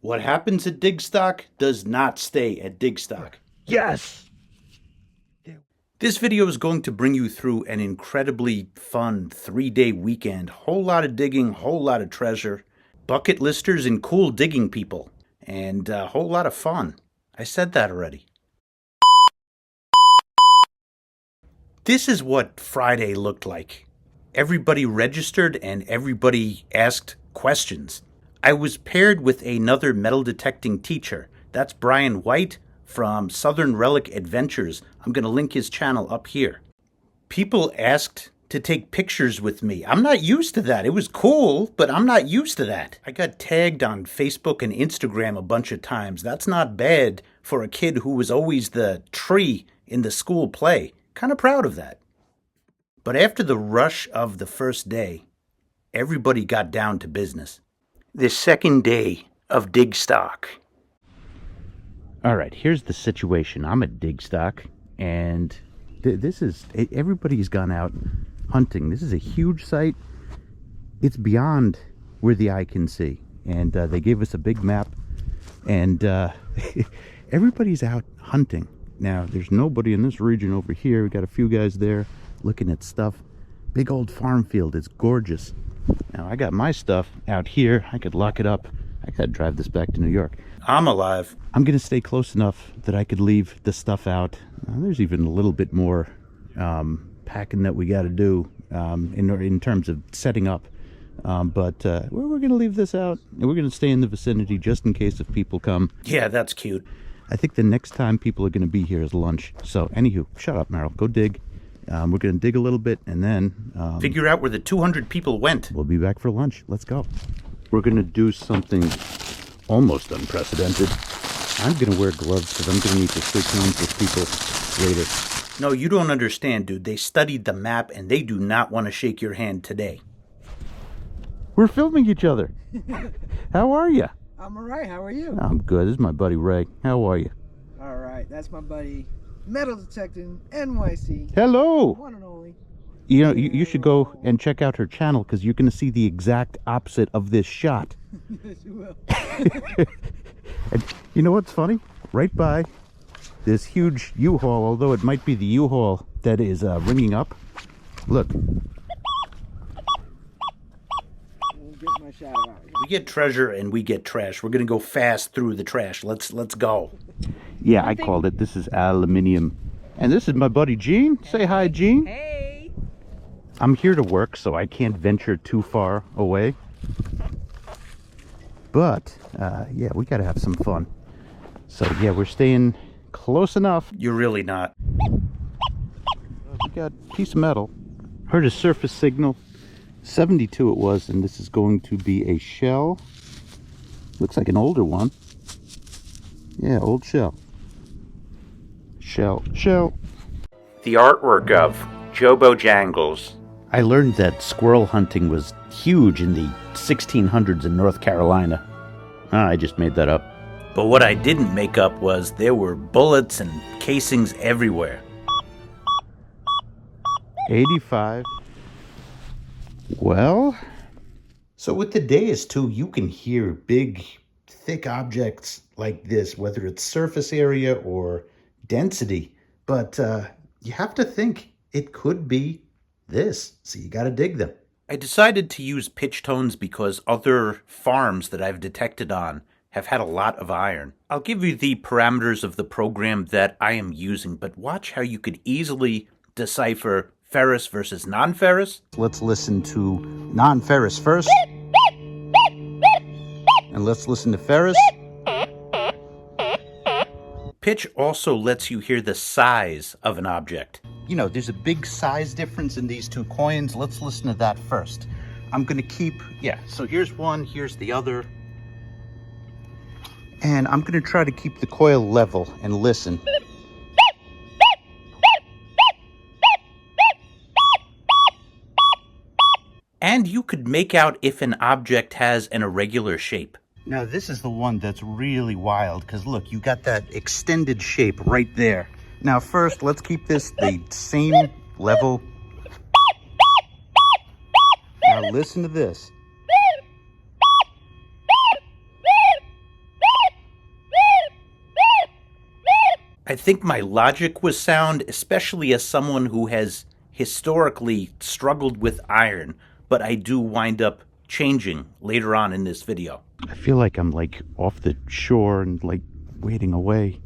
What happens at Digstock does not stay at Digstock. Yes! This video is going to bring you through an incredibly fun 3-day weekend. Whole lot of digging, whole lot of treasure, bucket listers and cool digging people, and a whole lot of fun. I said that already. This is what Friday looked like. Everybody registered and everybody asked questions. I was paired with another metal detecting teacher. That's Brian White from Southern Relic Adventures. I'm going to link his channel up here. People asked to take pictures with me. I'm not used to that. It was cool, but I'm not used to that. I got tagged on Facebook and Instagram a bunch of times. That's not bad for a kid who was always the tree in the school play. Kind of proud of that. But after the rush of the first day, everybody got down to business. The second day of Digstock. All right, here's the situation. I'm at Digstock, and this is, everybody's gone out hunting. This is a huge site. It's beyond where the eye can see. And they gave us a big map, and everybody's out hunting. Now, there's nobody in this region over here. We got a few guys there looking at stuff. Big old farm field. It's gorgeous. Now, I got my stuff out here. I could lock it up. I gotta drive this back to New York. I'm alive. I'm gonna stay close enough that I could leave the stuff out. There's even a little bit more packing that we gotta do in terms of setting up. But we're gonna leave this out, and we're gonna stay in the vicinity just in case if people come. Yeah, that's cute. I think the next time people are gonna be here is lunch. So, anywho, shut up, Meryl. Go dig. We're going to dig a little bit and then figure out where the 200 people went. We'll be back for lunch. Let's go. We're going to do something almost unprecedented. I'm going to wear gloves because I'm going to need to shake hands with people later. No, you don't understand, dude. They studied the map and they do not want to shake your hand today. We're filming each other. How are you? I'm all right. How are you? I'm good. This is my buddy Ray. How are you? All right. That's my buddy Metal Detector NYC. Hello. One and only. You know, you should go and check out her channel because you're going to see the exact opposite of this shot. Yes, you will. And you know what's funny? Right by this huge U-Haul, although it might be the U-Haul that is ringing up. Look. We'll get my shot out. We get treasure and we get trash. We're going to go fast through the trash. Let's go. Yeah, I called it. This is aluminium. And this is my buddy Gene. Say hi, Gene. Hey. I'm here to work, so I can't venture too far away. But, yeah, we got to have some fun. So, yeah, we're staying close enough. You're really not. We got a piece of metal. Heard a surface signal. 72 it was, and this is going to be a shell. Looks like an older one. Yeah, old shell. Shell. The artwork of Joe Bojangles. I learned that squirrel hunting was huge in the 1600s in North Carolina. I just made that up. But what I didn't make up was there were bullets and casings everywhere. 85. Well, so with the days too, you can hear big, thick objects like this, whether it's surface area or density. But you have to think it could be this, so you got to dig them. I decided to use pitch tones because other farms that I've detected on have had a lot of iron. I'll give you the parameters of the program that I am using, but watch how you could easily decipher ferrous versus non-ferrous. Let's listen to non-ferrous first. And let's listen to ferrous. Pitch also lets you hear the size of an object. You know, there's a big size difference in these two coins. Let's listen to that first. I'm going to keep, so here's one, here's the other. And I'm going to try to keep the coil level and listen. And you could make out if an object has an irregular shape. Now, this is the one that's really wild, because look, you got that extended shape right there. Now, first, let's keep this the same level. Now, listen to this. I think my logic was sound, especially as someone who has historically struggled with iron, but I do wind up changing later on in this video. I feel like I'm like off the shore and like wading away.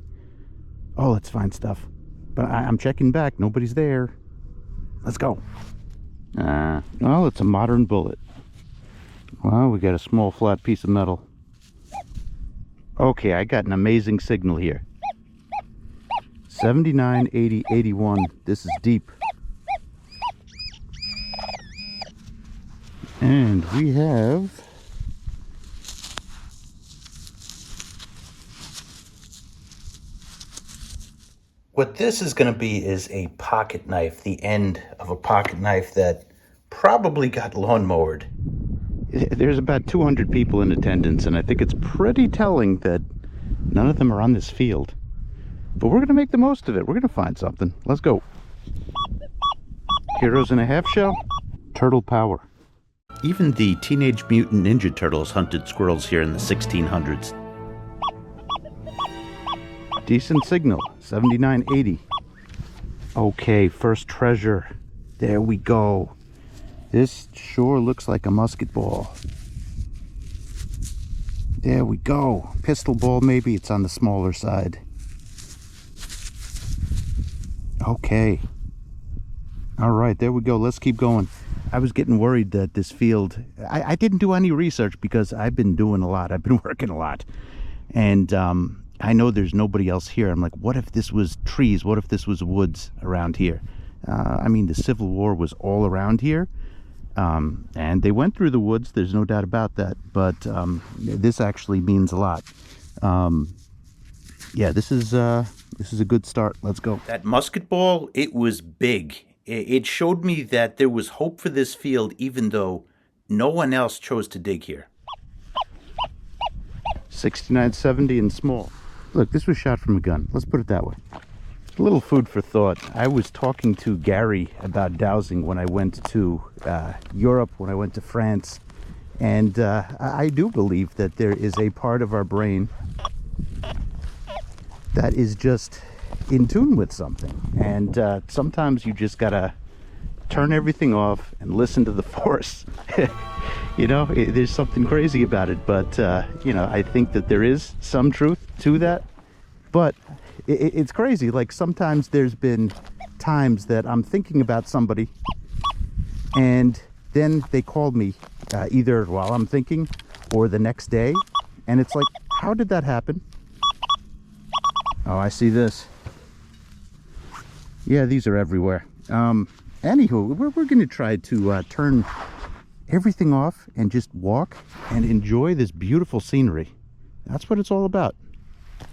Oh, let's find stuff. But I'm checking back. Nobody's there. Let's go. Well, it's a modern bullet. Well, we got a small flat piece of metal. Okay, I got an amazing signal here. 79, 80, 81. This is deep. And we have... What this is going to be is a pocket knife, the end of a pocket knife that probably got lawnmowered. There's about 200 people in attendance, and I think it's pretty telling that none of them are on this field. But we're going to make the most of it. We're going to find something. Let's go. Heroes in a half shell. Turtle power. Even the Teenage Mutant Ninja Turtles hunted squirrels here in the 1600s. Decent signal. 7980. Okay, first treasure. There we go. This sure looks like a musket ball. There we go. Pistol ball maybe. It's on the smaller side. Okay. All right, there we go. Let's keep going. I was getting worried that this field... I didn't do any research because I've been doing a lot. I've been working a lot. And I know there's nobody else here. I'm like, what if this was trees? What if this was woods around here? I mean, the Civil War was all around here. And they went through the woods. There's no doubt about that. But this actually means a lot. Yeah, this is a good start. Let's go. That musket ball, it was big. It showed me that there was hope for this field, even though no one else chose to dig here. 6970 and small. Look, this was shot from a gun. Let's put it that way. A little food for thought. I was talking to Gary about dowsing when I went to Europe, when I went to France. And I do believe that there is a part of our brain that is just in tune with something. And sometimes you just gotta turn everything off and listen to the force. You know, there's something crazy about it, but you know, I think that there is some truth to that. But it's crazy. Like, sometimes there's been times that I'm thinking about somebody and then they called me either while I'm thinking or the next day, and it's like, how did that happen? Oh, I see this. Yeah, these are everywhere. Anywho, we're going to try to turn everything off and just walk and enjoy this beautiful scenery. That's what it's all about.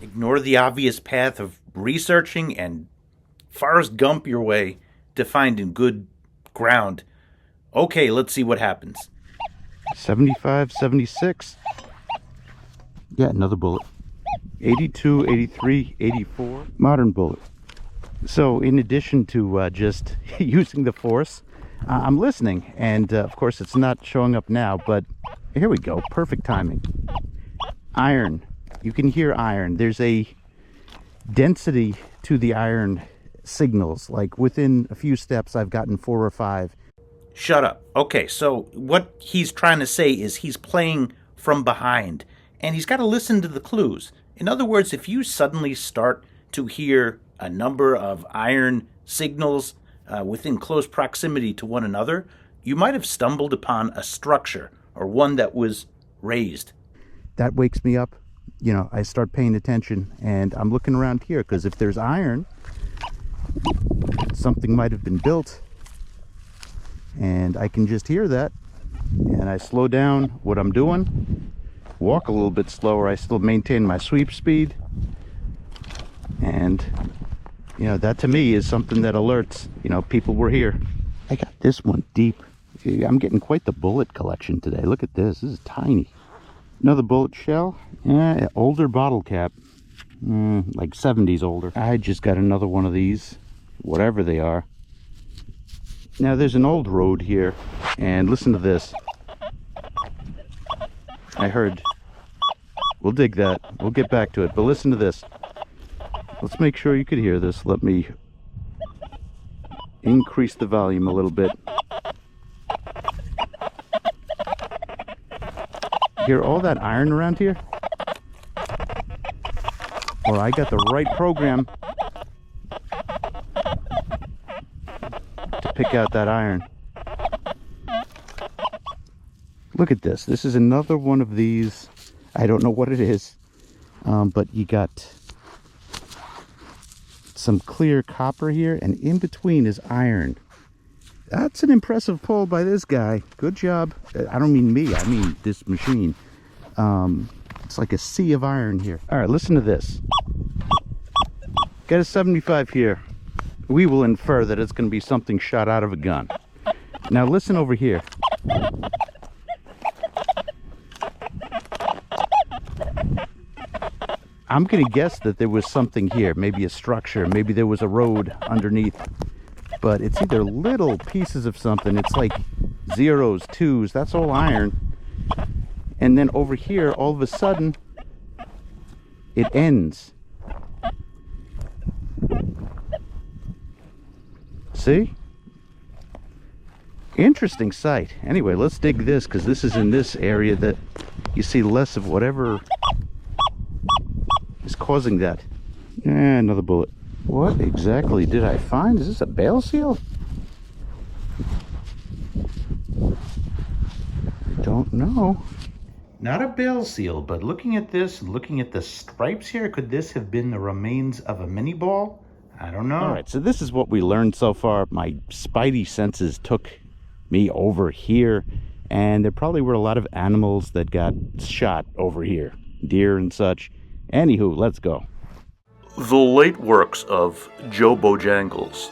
Ignore the obvious path of researching and Forrest Gump your way to finding good ground. Okay, let's see what happens. 75, 76. Yeah, another bullet. 82, 83, 84. Modern bullet. So in addition to just using the force, I'm listening. And of course it's not showing up now, but here we go. Perfect timing. Iron. You can hear iron. There's a density to the iron signals. Like within a few steps, I've gotten 4 or 5. Shut up. Okay, so what he's trying to say is he's playing from behind, and he's got to listen to the clues. In other words, if you suddenly start to hear a number of iron signals within close proximity to one another, you might have stumbled upon a structure or one that was raised. That wakes me up. You know, I start paying attention, and I'm looking around here because if there's iron, something might have been built. And I can just hear that, and I slow down what I'm doing, walk a little bit slower. I still maintain my sweep speed, and you know, that to me is something that alerts, you know, people were here. I got this one deep. I'm getting quite the bullet collection today. Look at this. This is tiny. Another bullet shell. Yeah, older bottle cap, like 70s older. I just got another one of these, whatever they are. Now there's an old road here, and listen to this. I heard. We'll dig that. We'll get back to it, but listen to this. Let's make sure you could hear this. Let me increase the volume a little bit. Hear all that iron around here? Well, I got the right program to pick out that iron. Look at this. This is another one of these. I don't know what it is, but you got some clear copper here, and in between is iron. That's an impressive pull by this guy. Good job. I don't mean me, I mean this machine. It's like a sea of iron here. All right, listen to this. Got a 75 here. We will infer that it's going to be something shot out of a gun. Now listen over here. I'm going to guess that there was something here, maybe a structure, maybe there was a road underneath, but it's either little pieces of something. It's like zeros, twos, that's all iron. And then over here, all of a sudden, it ends. See? Interesting sight. Anyway, let's dig this, because this is in this area that you see less of whatever is causing that. Another bullet. What exactly did I find? Is this a bale seal? I don't know. Not a bale seal, but looking at this, looking at the stripes here, could this have been the remains of a mini ball? I don't know. All right, so this is what we learned so far. My spidey senses took me over here, and there probably were a lot of animals that got shot over here, deer and such. Anywho, let's go. The late works of Joe Bojangles.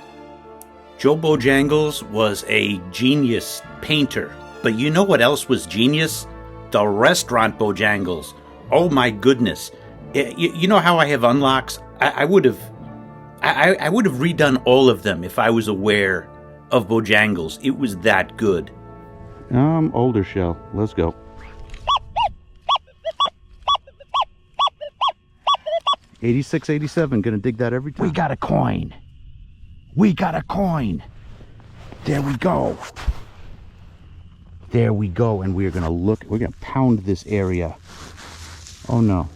Joe Bojangles was a genius painter, but you know what else was genius? The restaurant Bojangles. Oh my goodness! You know how I have unlocks? I would have redone all of them if I was aware of Bojangles. It was that good. Older shell. Let's go. 86, 87. Gonna dig that every time. We got a coin. We got a coin. There we go. There we go. And we're gonna look. We're gonna pound this area. Oh no.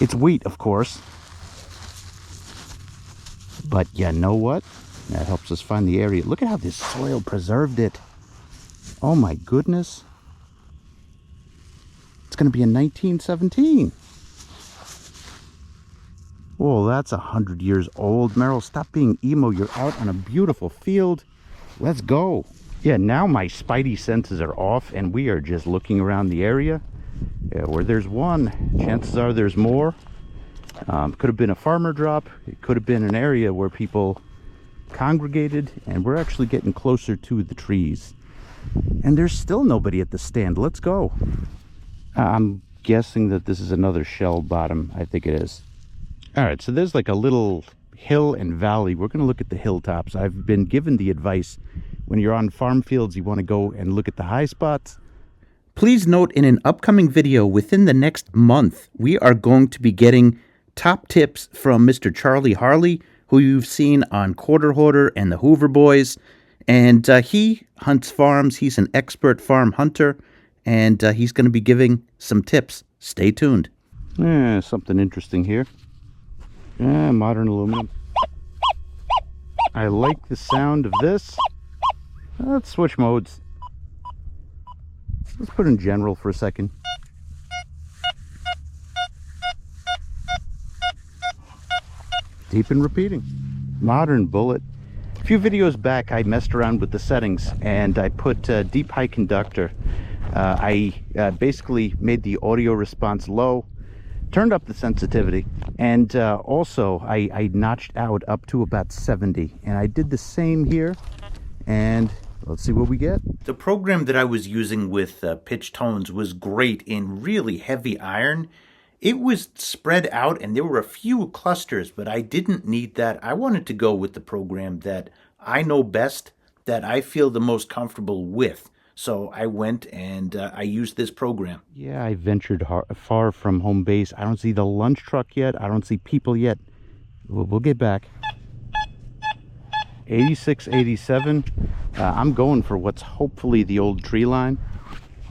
It's wheat, of course. But you know what? That helps us find the area. Look at how this soil preserved it. Oh my goodness. It's gonna be in 1917. Oh, that's 100 years old. Meryl, stop being emo. You're out on a beautiful field. Let's go. Yeah, now my spidey senses are off, and we are just looking around the area. Yeah, where there's one, chances are there's more. Could have been a farmer drop. It could have been an area where people congregated, and we're actually getting closer to the trees. And there's still nobody at the stand. Let's go. I'm guessing that this is another shell bottom. I think it is. All right, so there's like a little hill and valley. We're going to look at the hilltops. I've been given the advice when you're on farm fields, you want to go and look at the high spots. Please note, in an upcoming video within the next month, we are going to be getting top tips from Mr. Charlie Harley, who you've seen on Quarter Hoarder and the Hoover Boys. And he hunts farms. He's an expert farm hunter, and he's going to be giving some tips. Stay tuned. Yeah, something interesting here. Yeah, modern aluminum. I like the sound of this. Let's switch modes. Let's put in general for a second. Deep and repeating. Modern bullet. A few videos back I messed around with the settings and I put deep high conductor. I basically made the audio response low, turned up the sensitivity, and also I notched out up to about 70, and I did the same here, and let's see what we get. The program that I was using with pitch tones was great in really heavy iron. It was spread out and there were a few clusters, but I didn't need that. I wanted to go with the program that I know best, that I feel the most comfortable with. So I went and I used this program. Yeah, I ventured far from home base. I don't see the lunch truck yet. I don't see people yet. We'll get back. 86, 87. I'm going for what's hopefully the old tree line.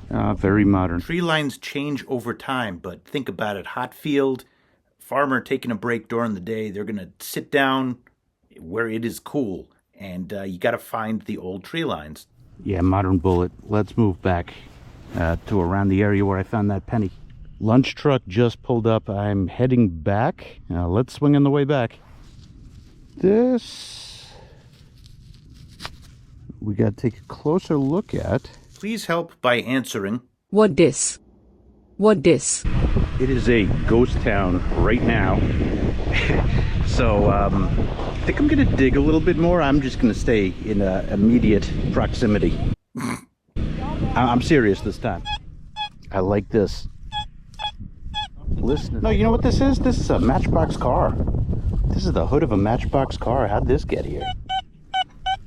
Very modern. Tree lines change over time, but think about it. Hot field, farmer taking a break during the day. They're going to sit down where it is cool, and you got to find the old tree lines. Yeah, modern bullet. Let's move back to around the area where I found that penny. Lunch truck just pulled up. I'm heading back. Let's swing on the way back. This we got to take a closer look at. Please help by answering. What this? What this? It is a ghost town right now. So I think I'm gonna dig a little bit more. I'm just gonna stay in immediate proximity. I'm serious this time. I like this. Listen. No, you know what this is? This is a Matchbox car. This is the hood of a Matchbox car. How'd this get here?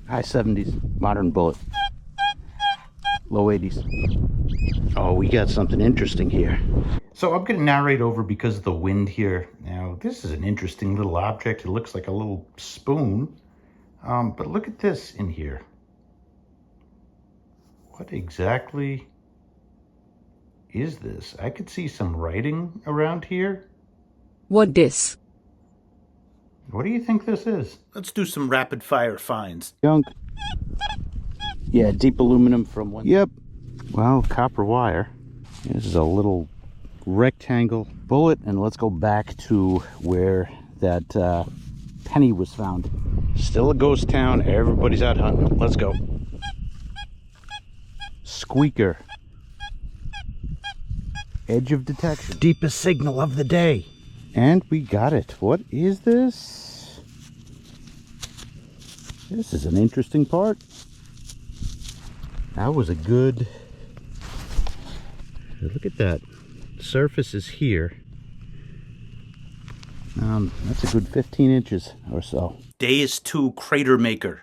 High 70s, modern bullet. Low 80s. Oh, we got something interesting here. So I'm going to narrate over because of the wind here. Now, this is an interesting little object. It looks like a little spoon. But look at this in here. What exactly is this? I could see some writing around here. What this? What do you think this is? Let's do some rapid fire finds. Junk. Yeah, deep aluminum from one. Yep. Well, copper wire. This is a little rectangle bullet, and let's go back to where that penny was found. Still a ghost town. Everybody's out hunting. Let's go. Squeaker. Edge of detection. Deepest signal of the day. And we got it. What is this? This is an interesting part. That was a good... Look at that. Surface is here. That's a good 15 inches or so. Days 2 Crater Maker.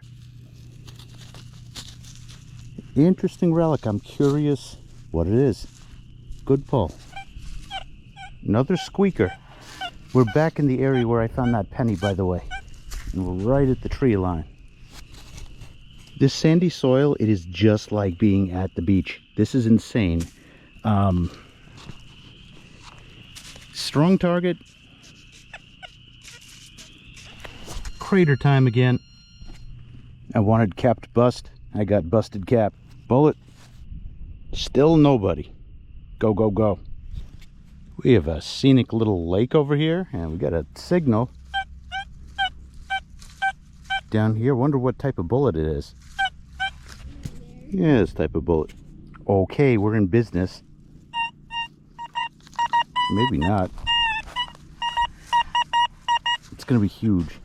Interesting relic. I'm curious what it is. Good pull. Another squeaker. We're back in the area where I found that penny, by the way. And we're right at the tree line. This sandy soil, it is just like being at the beach. This is insane. Strong target. Crater time again. I wanted capped bust. I got busted cap. Bullet. Still nobody. Go, go, go. We have a scenic little lake over here, and we got a signal down here. Wonder what type of bullet it is. Yeah, this type of bullet. Okay, we're in business. Maybe not. It's gonna be huge.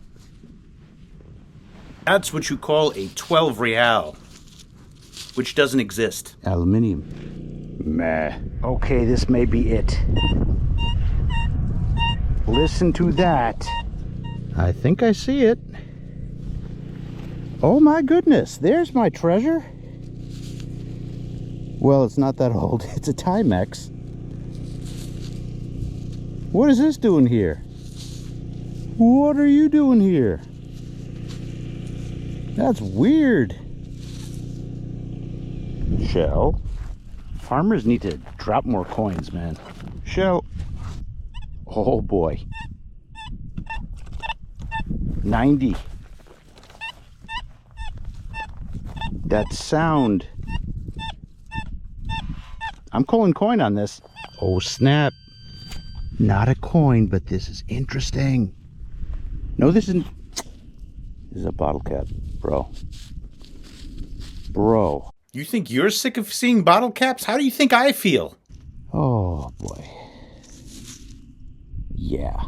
That's what you call a 12 real, which doesn't exist. Aluminium. Meh. Okay, this may be it. Listen to that. I think I see it. Oh my goodness, there's my treasure. Well, it's not that old. It's a Timex. What is this doing here? What are you doing here? That's weird. Shell. Farmers need to drop more coins, man. Shell. Oh boy. 90. That sound. I'm calling coin on this. Oh snap. Not a coin, but this is interesting. No, this isn't. This is a bottle cap, bro. Bro. You think you're sick of seeing bottle caps? How do you think I feel? Oh boy. Yeah.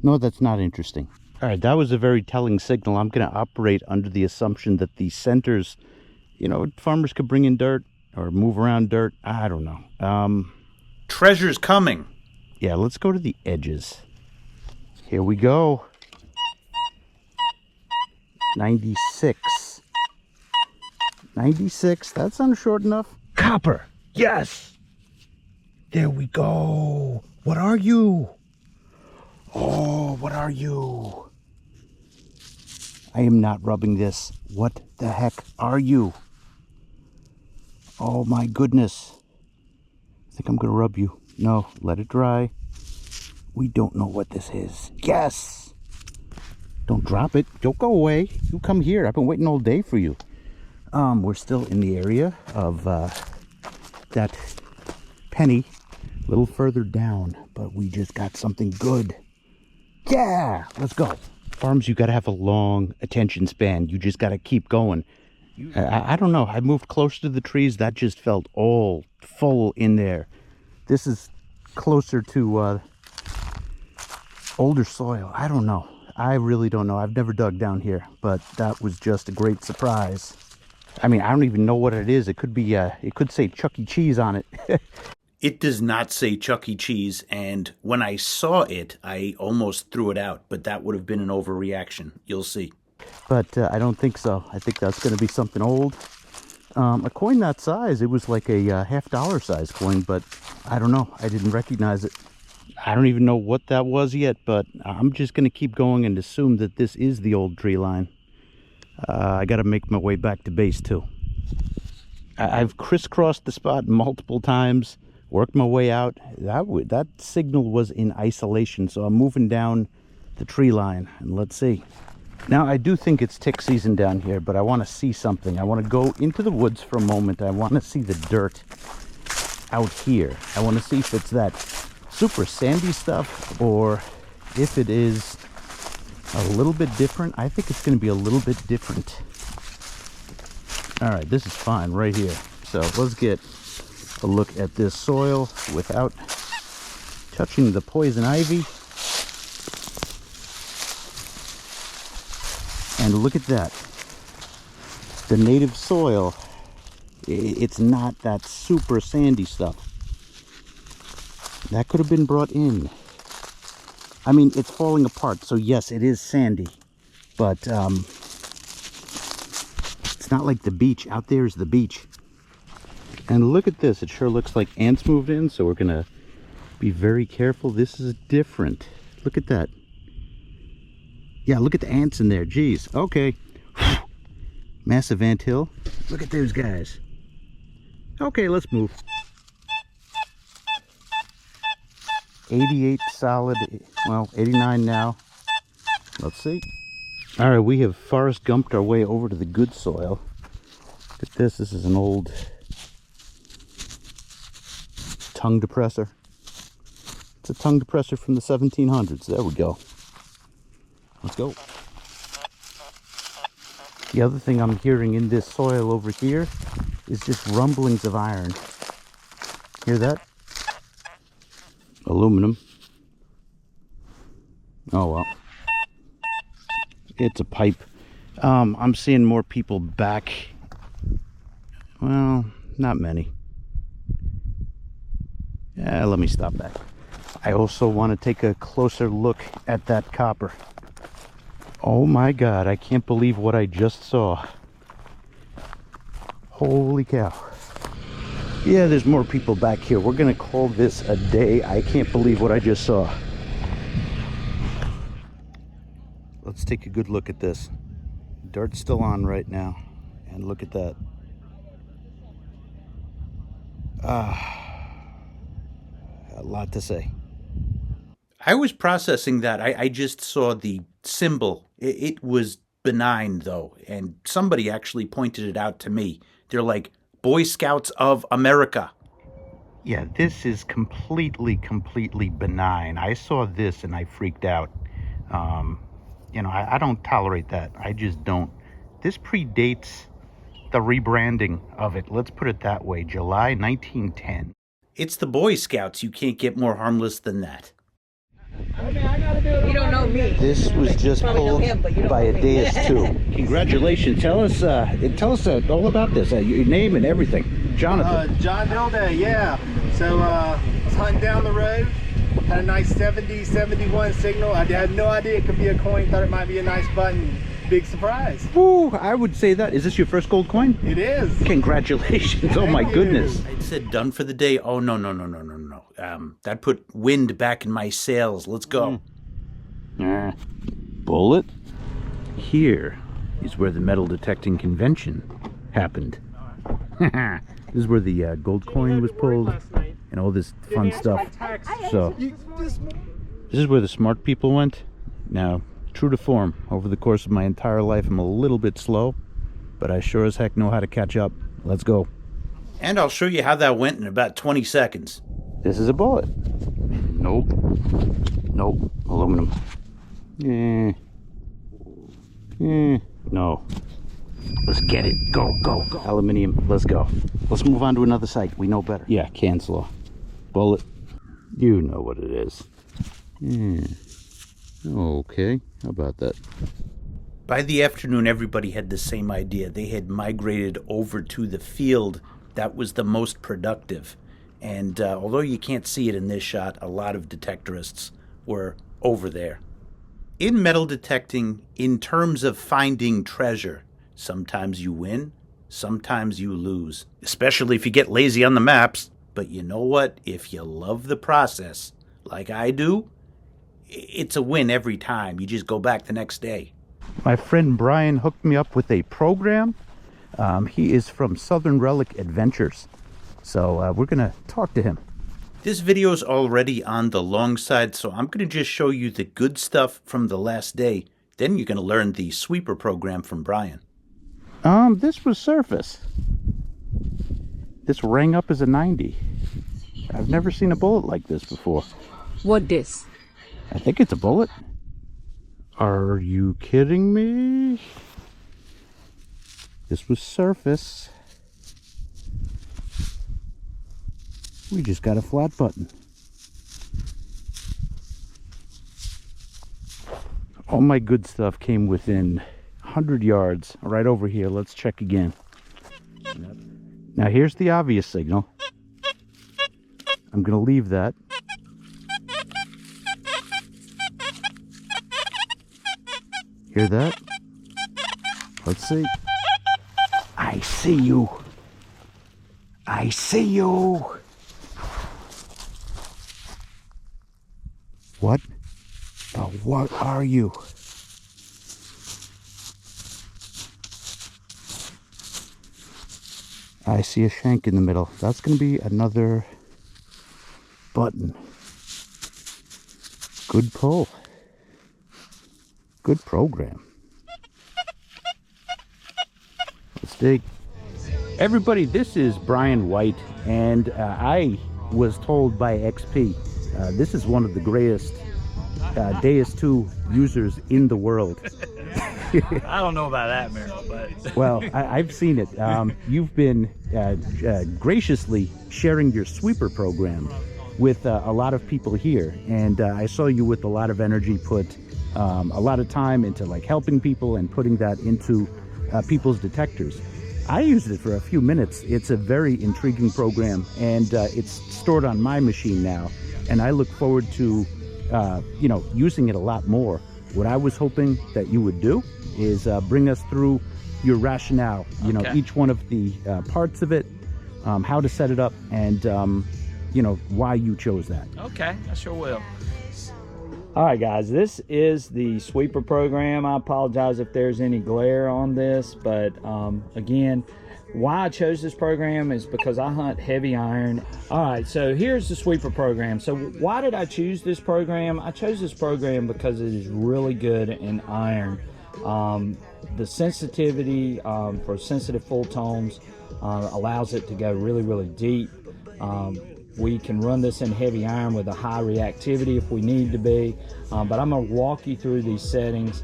No, that's not interesting. All right, that was a very telling signal. I'm going to operate under the assumption that the centers, you know, farmers could bring in dirt or move around dirt. I don't know. Treasure's coming. Yeah, let's go to the edges. Here we go. 96. 96. That sounds short enough. Copper. Yes. There we go. What are you? Oh, what are you? I am not rubbing this. What the heck are you? Oh my goodness. I think I'm gonna rub you. No, let it dry. We don't know what this is. Yes! Don't drop it. Don't go away. You come here. I've been waiting all day for you. We're still in the area of that penny. A little further down, but we just got something good. Yeah! Let's go. Farms, you gotta have a long attention span. You just gotta keep going. I don't know. I moved closer to the trees. That just felt all full in there. This is closer to older soil. I don't know. I really don't know. I've never dug down here, but that was just a great surprise. I mean, I don't even know what it is. It could be, it could say Chuck E. Cheese on it. It does not say Chuck E. Cheese, and when I saw it, I almost threw it out, but that would have been an overreaction. You'll see. But I don't think so. I think that's going to be something old. A coin that size, it was like a $50 size coin, but I don't know. I didn't recognize it. I don't even know what that was yet, but I'm just going to keep going and assume that this is the old tree line. I got to make my way back to base too. I've crisscrossed the spot multiple times, worked my way out. That signal was in isolation, so I'm moving down the tree line, and let's see. Now, I do think it's tick season down here, but I want to see something. I want to go into the woods for a moment. I want to see the dirt out here. I want to see if it's that super sandy stuff or if it is a little bit different. I think it's going to be a little bit different. All right, this is fine right here. So let's get a look at this soil without touching the poison ivy. And look at that. The native soil, it's not that super sandy stuff. That could have been brought in. I mean, it's falling apart, so yes, it is sandy. But it's not like the beach. Out there is the beach. And look at this. It sure looks like ants moved in, so we're going to be very careful. This is different. Look at that. Yeah, look at the ants in there. Geez. Okay. Massive ant hill. Look at those guys. Okay, let's move. 88 solid. Well, 89 now. Let's see. All right, we have Forrest Gumped our way over to the good soil. Look at this. This is an old tongue depressor. It's a tongue depressor from the 1700s. There we go. Let's go. The other thing I'm hearing in this soil over here is just rumblings of iron. Hear that? Aluminum. Oh well. It's a pipe. I'm seeing more people back. Well, not many. Yeah, let me stop back. I also want to take a closer look at that copper. Oh my God, I can't believe what I just saw. Holy cow. Yeah, there's more people back here. We're gonna call this a day. I can't believe what I just saw. Let's take a good look at this. Dirt's still on right now. And look at that. A lot to say. I was processing that. I just saw the symbol. It was benign, though, and somebody actually pointed it out to me. They're like, Boy Scouts of America. Yeah, this is completely benign. I saw this and I freaked out. You know, I don't tolerate that. I just don't. This predates the rebranding of it. Let's put it that way. July 1910. It's the Boy Scouts. You can't get more harmless than that. You don't know me. This was just pulled by a Deus 2. Congratulations. Tell us all about this. Your name and everything. Jonathan. John Dilday, yeah. So I was hunting down the road. Had a nice 70, 71 signal. I had no idea it could be a coin. Thought it might be a nice button. Big surprise. Ooh, I would say that. Is this your first gold coin? It is. Congratulations. Oh my Thank you. goodness. I said done for the day. Oh, no. That put wind back in my sails. Let's go. Bullet. Here is where the metal detecting convention happened. This is where the gold coin was pulled and all this fun stuff. So, this is where the smart people went. Now, true to form, over the course of my entire life, I'm a little bit slow, but I sure as heck know how to catch up. Let's go. And I'll show you how that went in about 20 seconds. This is a bullet. Nope. Nope. Aluminum. No. Let's get it. Go. Aluminium. Let's go. Let's move on to another site. We know better. Yeah, cancel. Bullet. You know what it is. Okay. How about that? By the afternoon, everybody had the same idea. They had migrated over to the field that was the most productive. And although you can't see it in this shot, a lot of detectorists were over there. In metal detecting, in terms of finding treasure, sometimes you win, sometimes you lose, especially if you get lazy on the maps. But you know what? If you love the process, like I do, it's a win every time. You just go back the next day. My friend Brian hooked me up with a program. He is from Southern Relic Adventures. So we're going to talk to him. This video is already on the long side, so I'm going to just show you the good stuff from the last day. Then you're going to learn the sweeper program from Brian. This was surface. This rang up as a 90. I've never seen a bullet like this before. What this? I think it's a bullet. Are you kidding me? This was surface. We just got a flat button. All my good stuff came within 100 yards. Right over here. Let's check again. Now here's the obvious signal. I'm going to leave that. Hear that? Let's see. I see you. I see you. What? What are you? I see a shank in the middle. That's going to be another button. Good pull. Good program. Let's dig. Everybody, this is Brian White, and I was told by XP, this is one of the greatest Deus 2 users in the world. I don't know about that, Meryl, but... Well, I've seen it. You've been graciously sharing your sweeper program with a lot of people here, and I saw you with a lot of energy put a lot of time into like helping people and putting that into people's detectors. I used it for a few minutes. It's a very intriguing program, and it's stored on my machine now, and I look forward to using it a lot more. What I was hoping that you would do is bring us through your rationale, each one of the parts of it, how to set it up, and why you chose that. Okay, I sure will. All right, guys, this is the sweeper program. I apologize if there's any glare on this, but again, why I chose this program is because I hunt heavy iron. All right, so here's the sweeper program. So why did I choose this program? I chose this program because it is really good in iron. The sensitivity for sensitive full tones allows it to go really, really deep. We can run this in heavy iron with a high reactivity if we need to be, but I'm going to walk you through these settings.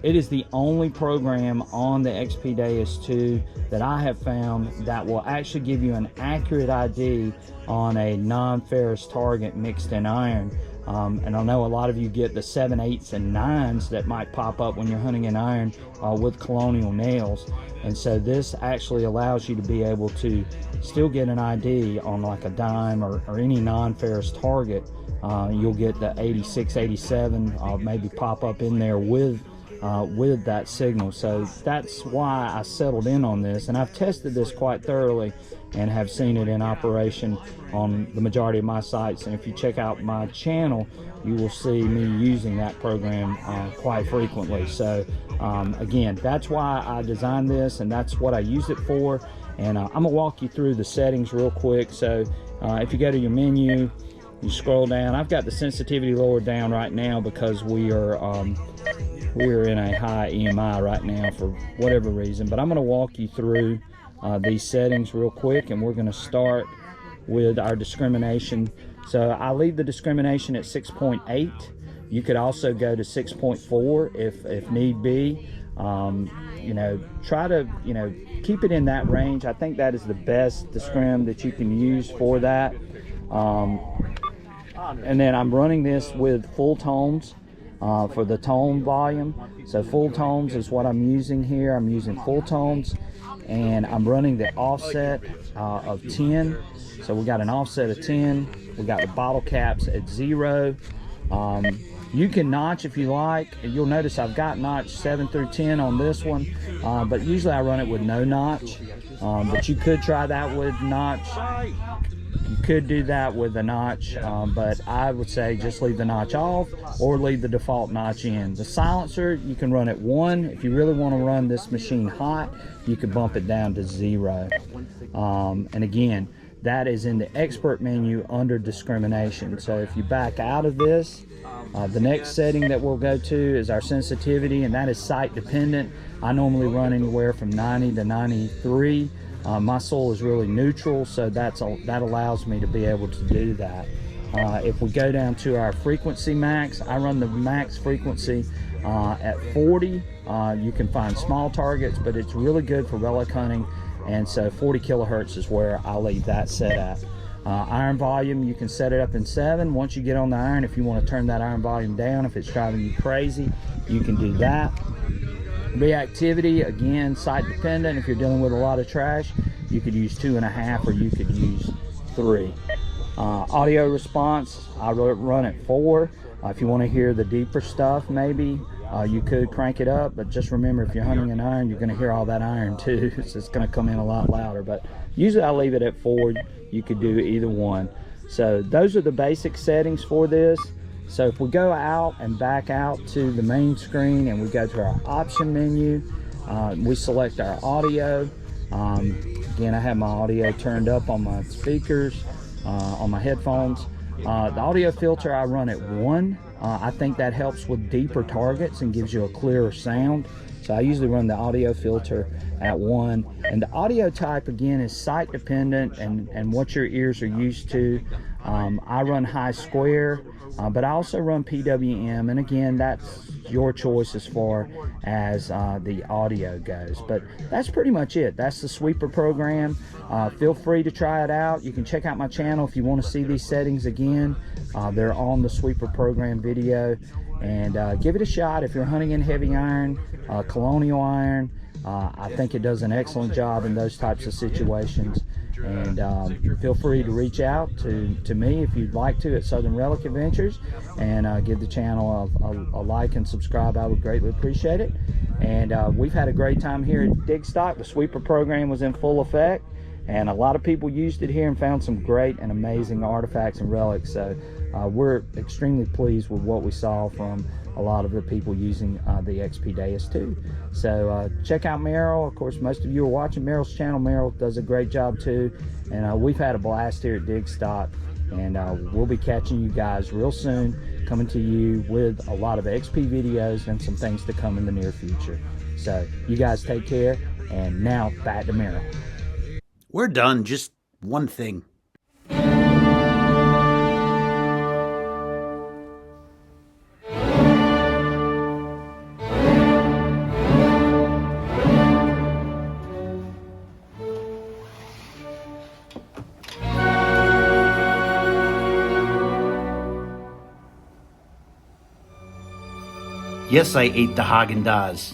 It is the only program on the XP Deus 2 that I have found that will actually give you an accurate ID on a non-ferrous target mixed in iron. And I know a lot of you get the 7, 8s, and 9s that might pop up when you're hunting in iron with colonial nails. And so this actually allows you to be able to still get an ID on like a dime or any non-ferrous target. You'll get the 86, 87, maybe pop up in there with with that signal. So that's why I settled in on this, and I've tested this quite thoroughly and have seen it in operation on the majority of my sites. And if you check out my channel, you will see me using that program quite frequently. So again, that's why I designed this, and that's what I use it for. And I'm gonna walk you through the settings real quick. So if you go to your menu, you scroll down. I've got the sensitivity lowered down right now because we are in a high EMI right now for whatever reason. But I'm going to walk you through these settings real quick, and we're going to start with our discrimination. So I leave the discrimination at 6.8. You could also go to 6.4 if need be. You know, try to, you know, keep it in that range. I think that is the best discrim that you can use for that. And then I'm running this with full tones for the tone volume. So full tones is what I'm using here. I'm using full tones, and I'm running the offset of 10. So we got an offset of 10. We got the bottle caps at 0. You can notch if you like. You'll notice I've got notch 7 through 10 on this one, but usually I run it with no notch. But you could try that with notch. You could do that with a notch, but I would say just leave the notch off or leave the default notch in. The silencer, you can run at 1. If you really want to run this machine hot, you can bump it down to 0. And again, that is in the expert menu under discrimination. So if you back out of this, the next setting that we'll go to is our sensitivity, and that is site dependent. I normally run anywhere from 90 to 93. My soil is really neutral, so that allows me to be able to do that. If we go down to our frequency max, I run the max frequency at 40. You can find small targets, but it's really good for relic hunting, and so 40 kilohertz is where I'll leave that set at. Iron volume, you can set it up in 7. Once you get on the iron, if you want to turn that iron volume down, if it's driving you crazy, you can do that. Reactivity, again, site dependent. If you're dealing with a lot of trash, you could use 2.5 or you could use 3. Audio response, I run at 4. If you want to hear the deeper stuff, maybe you could crank it up, but just remember, if you're hunting an iron, you're going to hear all that iron too, so it's going to come in a lot louder. But usually I leave it at 4. You could do either one. So those are the basic settings for this. So if we go out and back out to the main screen and we go to our option menu, we select our audio. Again, I have my audio turned up on my speakers, on my headphones. The audio filter, I run at 1. I think that helps with deeper targets and gives you a clearer sound. So I usually run the audio filter at 1. And the audio type, again, is site dependent and what your ears are used to. I run high square, but I also run PWM, and again, that's your choice as far as the audio goes. But that's pretty much it. That's the sweeper program. Feel free to try it out. You can check out my channel if you want to see these settings again. They're on the sweeper program video, and give it a shot if you're hunting in heavy iron, colonial iron. I think it does an excellent job in those types of situations. And feel free to reach out to me if you'd like to at Southern Relic Adventures, and give the channel a like and subscribe. I would greatly appreciate it. And we've had a great time here at Digstock. The sweeper program was in full effect, and a lot of people used it here and found some great and amazing artifacts and relics. So we're extremely pleased with what we saw from a lot of the people using the XP Deus 2. So check out Meryl. Of course, most of you are watching Meryl's channel. Meryl does a great job too, and we've had a blast here at Digstock, and we'll be catching you guys real soon, coming to you with a lot of XP videos and some things to come in the near future. So you guys take care, and now back to Meryl. We're done. Just one thing. Yes, I ate the Haagen-Dazs.